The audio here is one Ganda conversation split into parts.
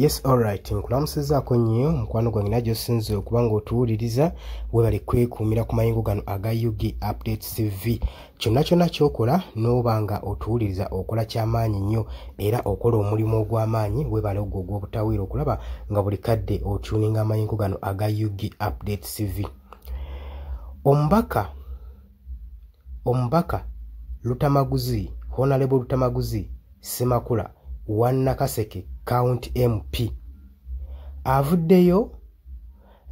Yes, alright. Nkulamusizaako nnyo mukwano gwange najjo sinze okuba ng'otuwuliriza weebale kwekuumira ku mayingo gano aga UG Updates TV. Kyonna kyonna ky'okola n'oba nga otuwuliriza okola ky'amaanyi nnyo era okola omulimu ogw'amaanyi weebale ogwo ogw'obutawiira okulaba nga buli kadde otuuninga amayingo gano aga UG Updates TV. Omubaka Lutamaguzi, Honorable Lutamaguzi Semakula wa Nakaseke County MP avuddeyo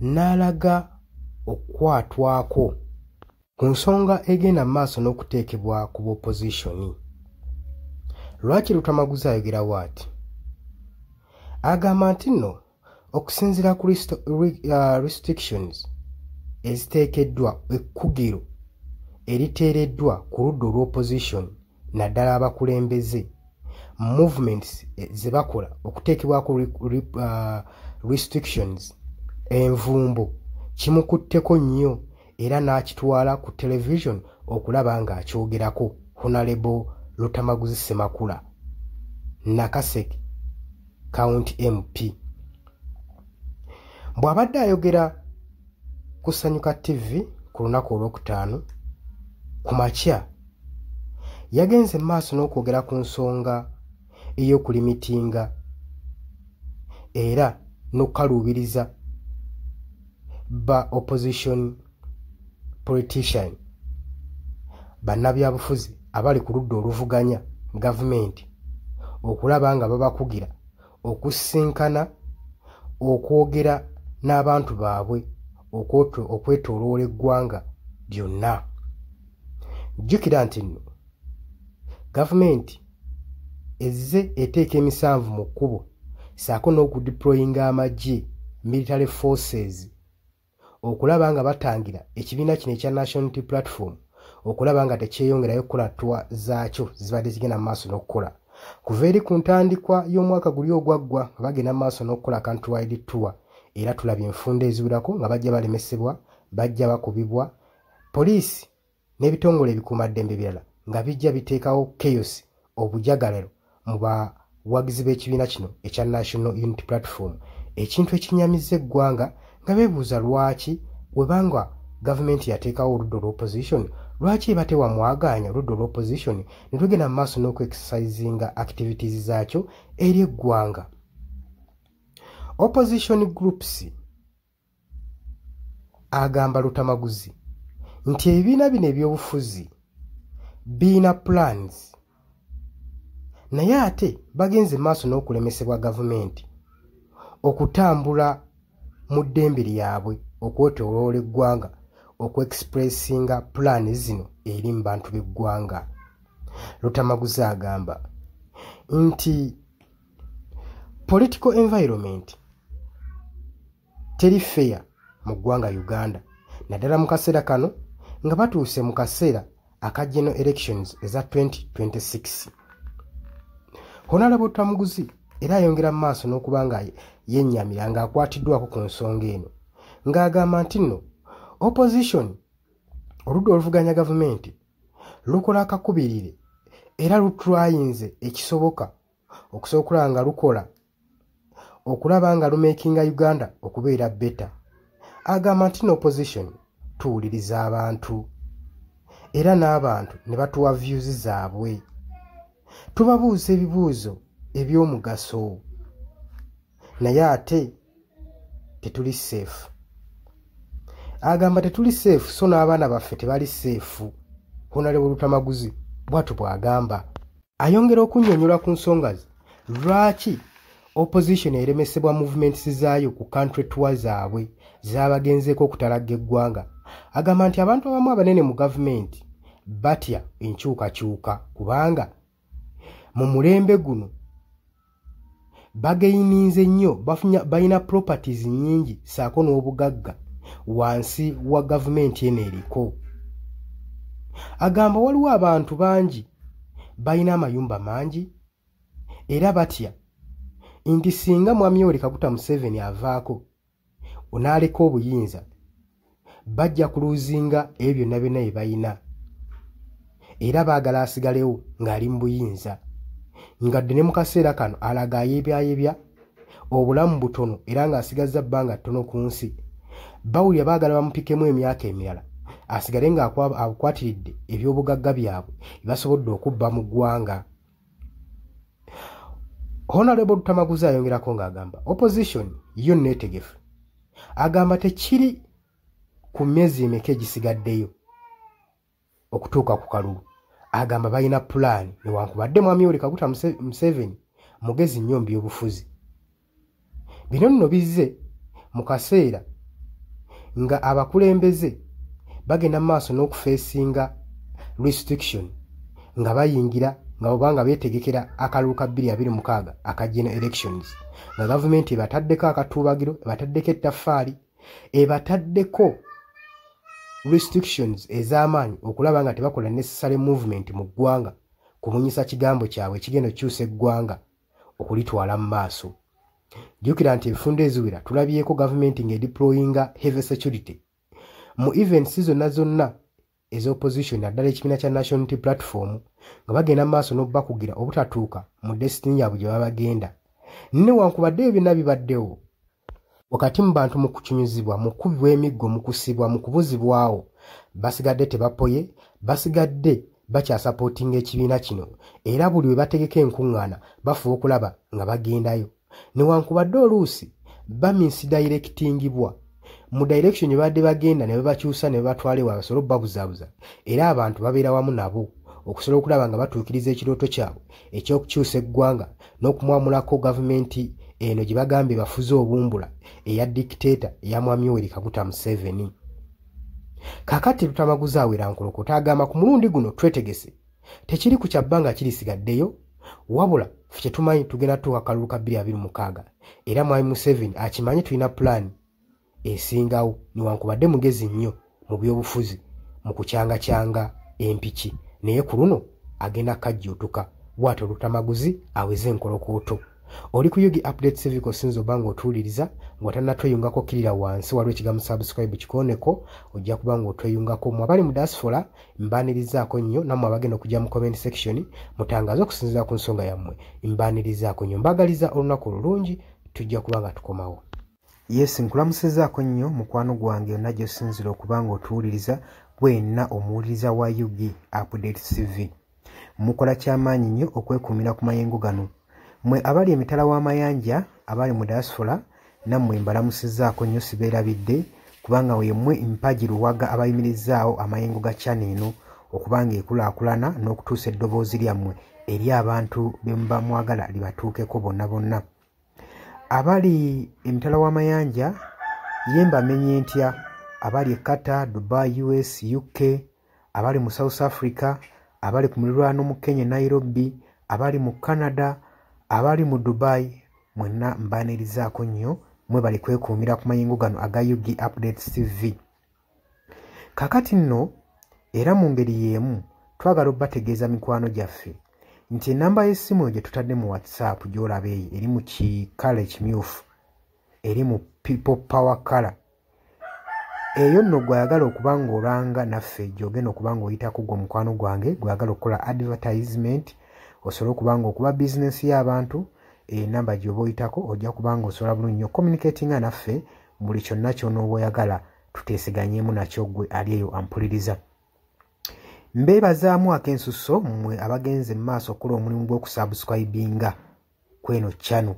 n'alaga okwatwako ku nsonga egenda mu maaso n'okuteekebwa ku b'opposition. Lwaki Lutamaguzi ayogera bw'ati? Agamba nti nno okusinziira ku restrictions eziteekeddwa ekkugiro eriteereddwa ku ludda olw'opposition naddala abakulembeze movements ze bakola okuteekebwako restrictions, envumbo kimukutteko nnyo era n'akitwala ku television okulaba ng'akyogerako Honorable Lutamaguzi Semakula, Nakaseke County MP. Bw'abadde ayogera ku Sanyuka TV ku lunaku olwokutaano ku makya, yagenze mu maaso n'okwogera ku nsonga ey'okulimitinga era n'okukaluubiriza ba opposition politician bannabyabufuzi abali ku ludda oluvuganya gavumenti okulaba nga babakugira okusisinkana okwogera n'abantu baabwe okwetooloola eggwanga lyonna. Jjukira nti nno gavumenti ezze eteeka emisanvu mu kkubo saako n'okudeployinga amagye military forces okulaba nga batangira ekibiina kino ekya National Unity Platform okulaba nga tekyeyongerayo kukola ttwa zaakyo zibadde zigenda mu maaso n'okukola. Kuva eri ku ntandikwa y'omwaka guli ogwaggwa nga bagenda mu maaso n'okukola countrywide tour era tulabye enfunda eziwerako nga bajja balemesebwa, bajja bakubibwa, poliisi n'ebitongole ebikuumaddembe birala nga bijja biteekawo chaos, obujagalalo mu bawagizi b'ekibiina kino ekya National Unity Platform, ekintu ekinyamizza eggwanga nga beebuuza lwaki webanga gavumenti yateekawo oludda olw'opposition lwaki eba tewamwaganya oludda olw'opposition ne lugenda mu maaso n'okuexercisinga activities zaakyo eri eggwanga. Opposition groups agamba Lutamaguzi nti ebibiina bino eby'obufuzi biina plans naye ate bagenze maaso n'okulemesebwa gavumenti okutambula mu ddembe lyabwe okwetooloola eggwanga okuexpressinga pulaani zino eri mu bantu b'eggwanga. Lutamaguzi agamba nti political environment teri fair mu ggwanga Uganda naddala mu kaseera kano nga batuuse mu kaseera aka general elections eza 2026. Honorable Lutamaguzi era ayongera mu maaso n'okuba nga yennyamira ng'akwatiddwako ku nsonga eno ng'agamba nti nno opposition oludda oluvuganya gavumenti lukola akakubirire era lutrayinze ekisoboka okusobola okulaba nga lukola okulaba nga lumakinga Uganda okubeera beta. Agamba nti no opposition tuwuliriza abantu era n'abantu ne batuwa views zaabwe, tubabuuza ebibuuzo eby'omugaso naye ate tetuli safe. Agamba tetuli safe so n'abaana baffe tebali safe. Honorable Lutamaguzi bw'atyo bw'agamba. Ayongera okunnyonnyola ku nsonga lwaki opposition eremesebwa movements zaayo ku country tour zaabwe z'abagenzeeko okutalagga eggwanga. Agamba nti abantu abamu abanene mu gavumenti batya enkyukakyuka kubanga mu mulembe guno bageyininze nnyo, balina properties nnyingi saako n'obugagga wansi wa gavumenti eno eriko. Agamba waliwo abantu bangi balina amayumba mangi era batya nti singa mwami Yoweri Kaguta Museveni avaako onaaleka obuyinza bajja kuluuzinga ebyo byonna byonna bye balina era baagala asigalewo ng'ali mu buyinza ngadde ne mu kaseera kano alaga ayebyayebya obulamu butono era ng'asigazza bbanga ttono ku nsi bawulira baagala bamupikemu emyaka emirala asigale ng'akwatiridde ebyobugagga byabwe basobodde okubba mu ggwanga. Honorable Lutamaguzi ayongerako ng'agamba opposition yo neetegefu agamba tekiri ku myezi emeka egisigaddeyo okutuuka ku kalulu agamba balina pulaani newankubadde mwami Yoweri Kaguta Museveni mugezi nnyo mu by'obufuzi. Bino nno bizze mu kaseera nga abakulembeze bagenda maaso n'okufeesinga restriction nga bayingira nga obanga beetegekera akalulu ka 2026 aka general elections nga gavumenti ebataddeko akatuubagiro ebataddeko ettaffaali ebataddeko restrictions ez'amaanyi okulaba nga tebakola necessary movement mu ggwanga kumunyisa kigambo kyabwe ekigenda okukyusa eggwanga okulitwala mu maaso. Jjukira nti enfundo eziwera tulabyeko gavumenti ng'edeployinga heavy security mu events zonna ez'opposition naddala ekibiina kya National Unity Platform nga bagenda mu maaso n'okubakugira obutatuuka mu destiny yaabwe gye babagenda. Newankubadde ebyo byonna bibaddewo wakati mu bantu mu kucunyuzibwa mu kubibwa emiggo mu kusibwa mu kubuzibwawo basigadde tebapoye basigadde bakyasapootinga ekibiina kino era buli we bategeka enkuŋŋaana bafuba okulaba nga bagendayo newankubadde oluusi baminsidirectingibwa mu direction badde bagenda ne babakyusa ne babatwala ewa basobola obbabuzaabuza era abantu babeera wamu nabo okusobola okulaba nga batuukiriza ekirooto kyabwe eky'okukyusa eggwanga n'okumwamulako gavumenti eno gye bagambye bafuze obumbula eya dictator eya mwami Yoweri Kaguta Museveni. Kaakati Lutamaguzi awera nkolokota agamba ku mulundi guno twetegese tekiri ku kyabbanga kirisigaddeyo wabula ffe tumanyi tugenda tuuka kalulu ka 2026 era mwami Museveni akimanyi tulina pulaani esingawo newankubadde mugezi nnyo mu by'obufuzi mu kucyangacyanga empiki naye ku luno agenda kajjuutuka bw'atyo Lutamaguzi aweze enkolokooto. Oli ku Yugi Updates TV kosinzo bango otuuliriza ng'otannatweyungako kirira wansi waliwo ekigambo subscribe kikooneko ojja kubanga otweyungako mu abali mu diaspora mbaanirizaako nnyo nammwe abagenda okujja mu comment section mutangaze okusinziira ku nsonga yammwe mbaanirizaako nnyo mbagaliza olunaku olulungi tujja kubanga tukomawo. Yes, nkulamusizaako nnyo mukwano gwange yonna gy'osinzira okubanga otuwuliriza gwenna omuwuliriza wa Yugi Updates TV. Mukola ky'amaanyi nnyo okwekuumira ku mayengo gano. Mwe abali emitala w'amayanja abali mu diaspora nammwe mbalamusizaako nnyo sibeerabidde kubanga wemmwe mpagi luwaga abayimirizaawo amayengo ga channel eno okubanga ekulaakulana n'okutuusa eddoboozi lyammwe eri abantu be muba mwagala libatuukeko bonna bonna. Abali emitala w'amayanja ye mbamenye ntya abali Qatar, Dubai, US, UK, abali mu South Africa, abali ku muliraano mu Kenya, Nairobi, abali mu Canada, abali mu Dubai, mwenna mbaanirizaako nnyo mwe bali kwekuumira ku mayengo gano aga Yugi Updates TV. Kakati nno era mu ngeri y'emu twagala obbategeeza mikwano gyaffe nti enamba y'essimu gye tutadde mu WhatsApp gy'olaba eyo eri mu kikala ekimyufu eri mu people power color eyo nno gwayagala okuba ng'olanga naffe gy'ogenda okuba ng'oyitako gwe mukwano gwange gwayagala okukola advertisement osobola okuba ng'okuba bizinesi y'abantu enamba gy'oba oyitako ojja kuba ng'osobola bulungi nnyo communicatinga naffe buli kyonna ky'onooba oyagala tuteeseganyeemu nakyo gwe ali eyo ampuliriza. Mbeebazaamu ak'ensusso mmwe abagenze mu maaso okukola omulimu gw'okusubscribinga kweno channel.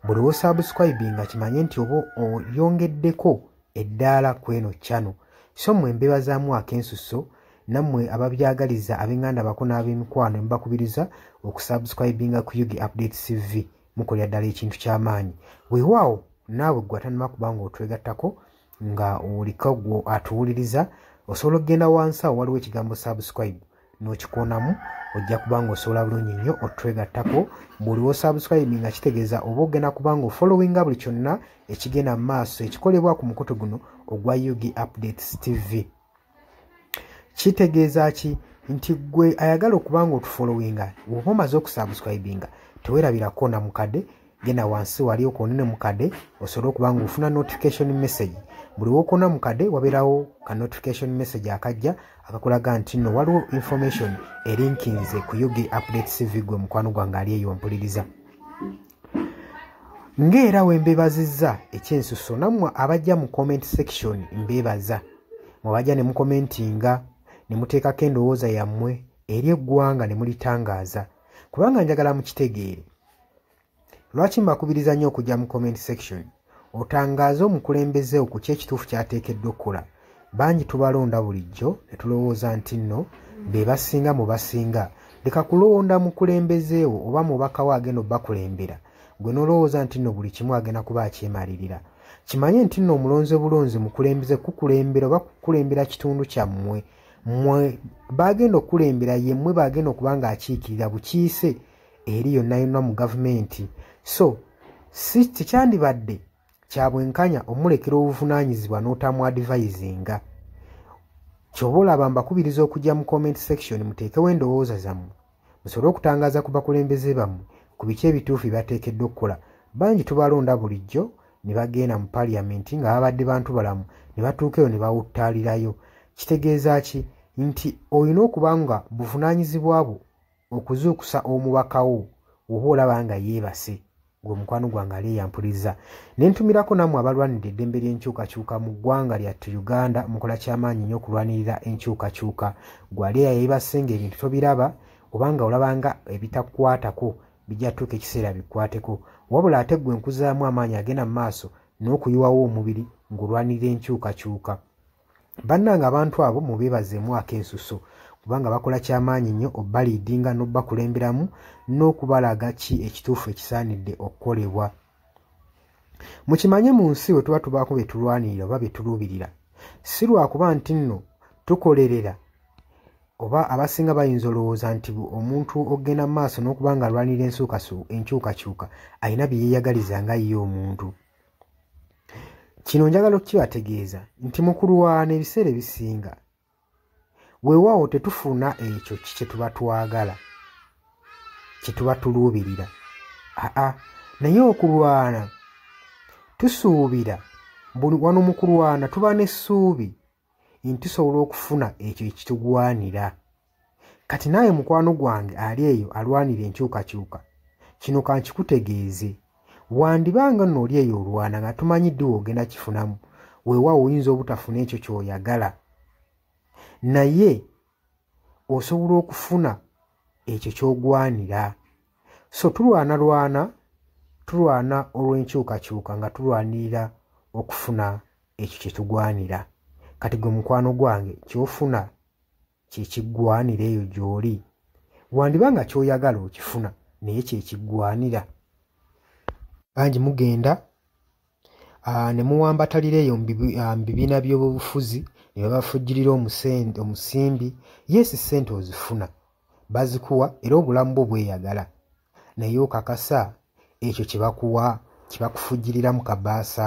Buli w'osubscribinga kimanye nti oba oyongeddeko eddaala kweno channel. So mmwe mbeebazaamu ak'ensusso nammwe ababyagaliza ab'enganda bako n'ab'emikwano mbakubiriza okusubscribinga ku Yugi Updates TV mukolera ddala ekintu ky'amaanyi. Weewaawo naawe gwe atannaba kuba ng'otwegattako nga oliko gwe atuwuliriza osobola okugenda wansi awo waliwo ekigambo subscribe n'okikoonamu ojja kuba ng'osobola bulungi nnyo otwegattako. Buli w'osubscribe nga kitegeeza oba ogenda kuba ng'ofollowinga buli kyonna ekigenda mu maaso ekikolebwa ku mukutu guno ogwa Yugi Updates TV. Kitegeeza ki nti gwe ayagala okuba ng'otufollowinga oba omaze okusubscribinga teweerabirako na mukadde genda wansi wali okoonene mukadde osobola okuba ng'ofuna notification message. Buli w'okoona mukadde wabeerawo ka notification message akajja akakulaga nti nno waliwo information erinkinze ku Yugi Updates TV gwe mukwano gwange ali eyo mpuliriza. ng'era we mbebazizza ekyensuso nammwe abajja mu comment section mbebaza mwebajja ne mukomentinga ne muteekako endowooza yammwe eri eggwanga ne mulitangaaza kubanga njagala mukitegeere lwaki mbakubiriza nnyo okujja mu comment section otangaaze omukulembeze ku kyekituufu kyateekeddwa okukola bangi tubalonda bulijjo ne tulowooza nti nno be basinga mu basinga leka kulonda mukulembezeewo oba mubakawo agenda obbakulembera gwe nolowooza nti nno buli kimu agenda kuba akyemalirira kimanye nti nno omulonze bulonzi mukulembeze kukulembera oba kukulembera kitundu kyammwe mmwe bagenda okukulembera yemmwe bagenda okuba nga akiikirira bukiise eri yonna yonna mu gavumenti so si tekyandibadde kya bwenkanya omulekera obuvunaanyizibwa n'otamu advisinga ky'oba olaba mbakubiriza okujja mu comment section muteekewo endowooza zammwe musobole okutangaaza ku bakulembeze bammwe ku biki ebituufu byateekeddwa okukola bangi tubalonda bulijjo ne bagenda mu paliamenti nga babadde bantu balamu ne batuukeyo ne bawuttaalirayo kitegeeza ki nti olina okuba nga buvunaanyizibwa bwo okuzuukusa omubakawo oba olaba nga yeebase gwe mukwano gwange ali eyampuliriza ne ntumirako nammwe abalwanirira eddembe ly'enkyukakyuka mu ggwanga lyattu Uganda mukola kyamaanyi nnyo okulwanirira enkyukakyuka gwali yeebase ng'ebintu tobiraba obanga olabanga ebitakukwatako bijja tuuka ekiseera bikwateko wabula ate gwe nkuzaamu amaanyi agenda mu maaso n'okuyiwawo omubiri ng'olwanirira enkyukakyuka bannanga abantu abo mubeebazeemu ak'ensuso kubanga bakola kyamaanyi nnyo obbaliidinga n'obbakulemberamu n'okubalaga ki ekituufu ekisaanidde okukolebwa mukimanye mu nsi we tuba tubaako be tulwanirira oba be tuluubirira si lwakuba nti nno tukolerera oba abasinga bayinza olowooza nti omuntu ogenda mu maaso n'okuba nga alwanirira enkyukakyuka alina bye yeeyagaliza nga ye omuntu kino njagala okukibategeeza nti mu kulwana ebiseera ebisinga weewaawo tetufuna ekyo kye tuba twagala kye tuba tuluubirira naye okulwana tusuubira wano mu kulwana tuba n'essuubi nti tusobola okufuna ekyo ekitugwanira kati naawe mukwano gwange ali eyo alwanira enkyukakyuka kino kankikutegeeze wandibanga nno oli eyo olwana nga tumanyidde ogenda kifunamu weewaawo oyinza obutafuna ekyo ky'oyagala naye osobola okufuna ekyo ky'ogwanira so tulwana olw'enkyukakyuka nga tulwanirira okufuna ekyo kye tugwanira kati gwe mukwano gwange ky'ofuna kyekiggwanira eyo gy'oli wandibanga ky'oyagala okifuna naye kyekiggwanira bangi mugenda ne muwambatalira eyo mu bibiina by'obufuzi ne babafujjirira omusimbi yesi ssente ozifuna bazikuwa era obulamu bwo bweyagala naye okakasa ekyo kyebakuwa kibakufujjirira mu kabaasa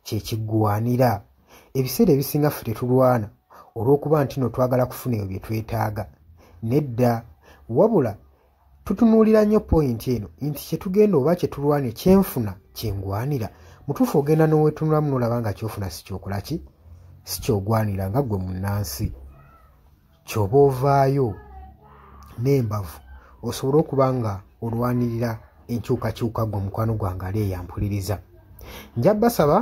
kyekiggwanira ebiseera ebisinga ffe tetulwana olw'okuba nti no twagala kufuna ebyo bye twetaaga nedda wabula tutunuulira nnyo pointi eno nti kyetugenda oba kyetulwanira kyenfuna kyengwanira mutuufu ogenda n'owetunulamu n'olaba nga kyofuna si kyokola ki si kyogwanira nga gwe munnansi ky'oba ovaayo n'embavu osobola okuba nga olwanirira enkyukakyuka gwe mukwano gwange ali eyampuliriza nja basaba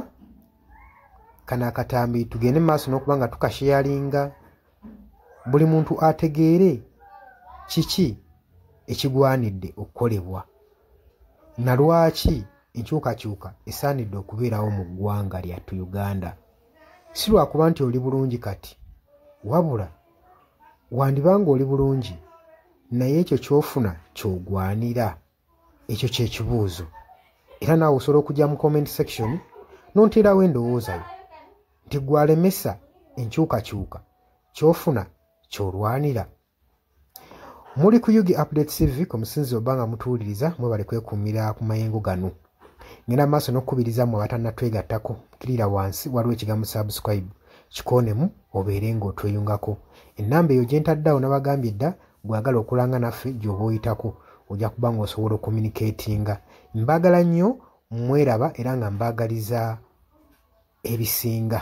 kano akatambi tugende mu maaso n'okuba nga tukasheyalinga buli muntu ategeere kiki ekigwanidde okukolebwa na lwaki enkyukakyuka esaanidde okubeerawo mu ggwanga lyattu Uganda si lwakuba nti oli bulungi kati wabula wandibanga oli bulungi naye ekyo ky'ofuna ky'ogwanira ekyo kyekibuuzo era naawe osobola okujja mu comment section n'onteerawo endowooza yo nti gwalemesa enkyukakyuka ky'ofuna ky'olwanira muli ku Yugi Update TV ku musinzi oba nga mutuwuliriza mwebale kwekuumira ku mayengo gano ngenda maaso n'okukubiriza mmwe abatannatwegattako kirira wansi waliwo ekigambo subscribe kikoonemu obeere ng'otweyungako ennamba eyo gye ntaddeawo nabagambye dda gwagala okulanga naffe gy'oba oyitako ojja kuba ng'osobola okucommunicatinga mbaagala nnyo mweraba era nga mbaagaliza ebisinga